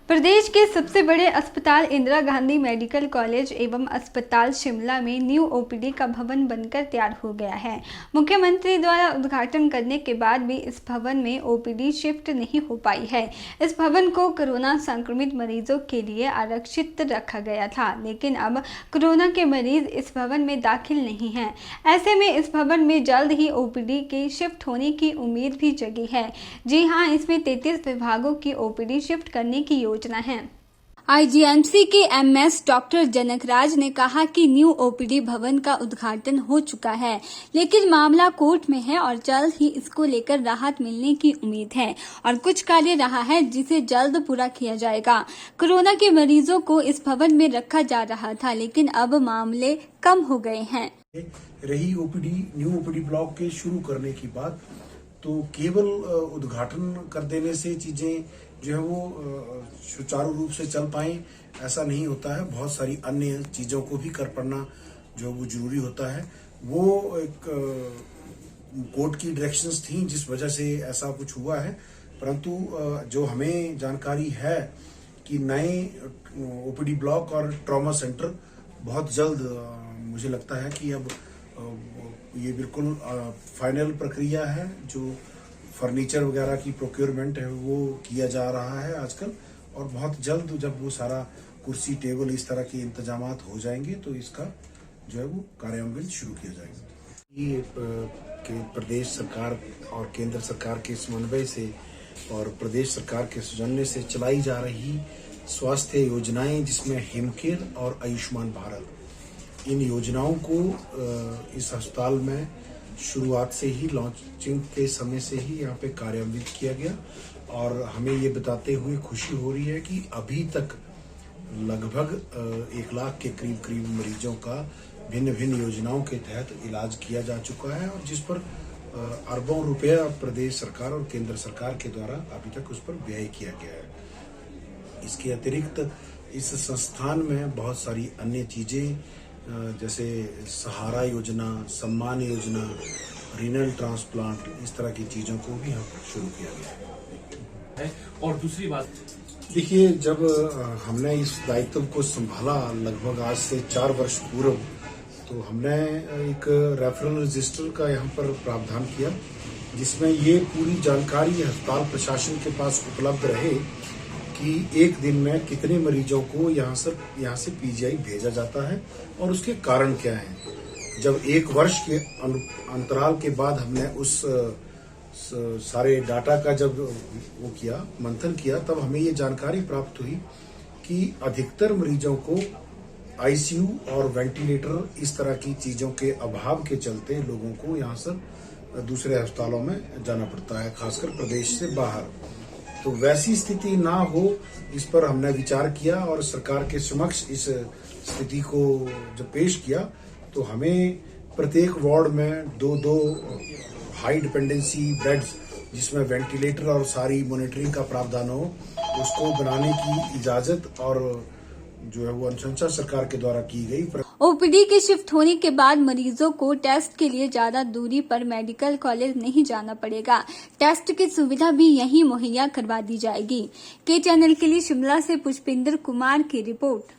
प्रदेश के सबसे बड़े अस्पताल इंदिरा गांधी मेडिकल कॉलेज एवं अस्पताल शिमला में न्यू ओपीडी का भवन बनकर तैयार हो गया है। मुख्यमंत्री द्वारा उद्घाटन करने के बाद भी इस भवन में ओपीडी शिफ्ट नहीं हो पाई है। इस भवन को कोरोना संक्रमित मरीजों के लिए आरक्षित रखा गया था, लेकिन अब कोरोना के मरीज इस भवन में दाखिल नहीं हैं। ऐसे में इस भवन में जल्द ही ओपीडी के शिफ्ट होने की उम्मीद भी जगी है। जी हाँ, इसमें 33 विभागों की ओपीडी शिफ्ट करने की योजना है। आईजीएमसी के एमएस डॉक्टर जनकराज ने कहा कि न्यू ओपीडी भवन का उद्घाटन हो चुका है, लेकिन मामला कोर्ट में है और जल्द ही इसको लेकर राहत मिलने की उम्मीद है और कुछ कार्य रहा है जिसे जल्द पूरा किया जाएगा। कोरोना के मरीजों को इस भवन में रखा जा रहा था, लेकिन अब मामले कम हो गए हैं। रही ओपीडी न्यू ओपीडी ब्लॉक के शुरू करने की बात, तो केवल उद्घाटन कर देने से चीजें जो है वो सुचारू रूप से चल पाए ऐसा नहीं होता है। बहुत सारी अन्य चीजों को भी कर पाना जो वो जरूरी होता है। वो एक कोर्ट की डायरेक्शंस थी जिस वजह से ऐसा कुछ हुआ है, परंतु जो हमें जानकारी है कि नए ओपीडी ब्लॉक और ट्रॉमा सेंटर बहुत जल्द मुझे लगता है कि अब ये बिल्कुल फाइनल प्रक्रिया है। जो फर्नीचर वगैरह की प्रोक्योरमेंट है वो किया जा रहा है आजकल, और बहुत जल्द जब वो सारा कुर्सी टेबल इस तरह के इंतजामात हो जाएंगे तो इसका जो है वो कार्यान्वयन शुरू किया जाएगा। ये प्रदेश सरकार और केंद्र सरकार के समन्वय से और प्रदेश सरकार के सौजन्य से चलाई जा रही स्वास्थ्य योजनाएं, जिसमें हिमकेयर और आयुष्मान भारत, इन योजनाओं को इस अस्पताल में शुरुआत से ही, लॉन्चिंग के समय से ही यहाँ पे कार्यान्वित किया गया। और हमें ये बताते हुए खुशी हो रही है कि अभी तक लगभग 1 लाख के करीब मरीजों का भिन्न भिन्न योजनाओं के तहत इलाज किया जा चुका है, और जिस पर अरबों रुपया प्रदेश सरकार और केंद्र सरकार के द्वारा अभी तक उस पर व्यय किया गया है। इसके अतिरिक्त इस संस्थान में बहुत सारी अन्य चीजें जैसे सहारा योजना, सम्मान योजना, रीनल ट्रांसप्लांट, इस तरह की चीजों को भी यहाँ पर शुरू किया गया है। और दूसरी बात देखिए, जब हमने इस दायित्व को संभाला लगभग आज से 4 वर्ष पूर्व, तो हमने एक रेफरल रजिस्टर का यहाँ पर प्रावधान किया, जिसमें ये पूरी जानकारी अस्पताल प्रशासन के पास उपलब्ध रहे कि एक दिन में कितने मरीजों को यहाँ से पीजीआई भेजा जाता है और उसके कारण क्या हैं। जब 1 वर्ष के अंतराल के बाद हमने उस सारे डाटा का जब वो किया, मंथन किया, तब हमें ये जानकारी प्राप्त हुई कि अधिकतर मरीजों को आईसीयू और वेंटिलेटर, इस तरह की चीजों के अभाव के चलते लोगों को यहाँ से दूसरे अस्पतालों में जाना पड़ता है, खासकर प्रदेश से बाहर। तो वैसी स्थिति ना हो, इस पर हमने विचार किया और सरकार के समक्ष इस स्थिति को जब पेश किया, तो हमें प्रत्येक वार्ड में 2-2 हाई डिपेंडेंसी बेड्स, जिसमें वेंटिलेटर और सारी मॉनिटरिंग का प्रावधान हो, उसको बनाने की इजाजत और जो है वो अनुशंसा सरकार के द्वारा की गई। ओपीडी के शिफ्ट होने के बाद मरीजों को टेस्ट के लिए ज्यादा दूरी पर मेडिकल कॉलेज नहीं जाना पड़ेगा। टेस्ट की सुविधा भी यहीं मुहैया करवा दी जाएगी। के चैनल के लिए शिमला से पुष्पिंदर कुमार की रिपोर्ट।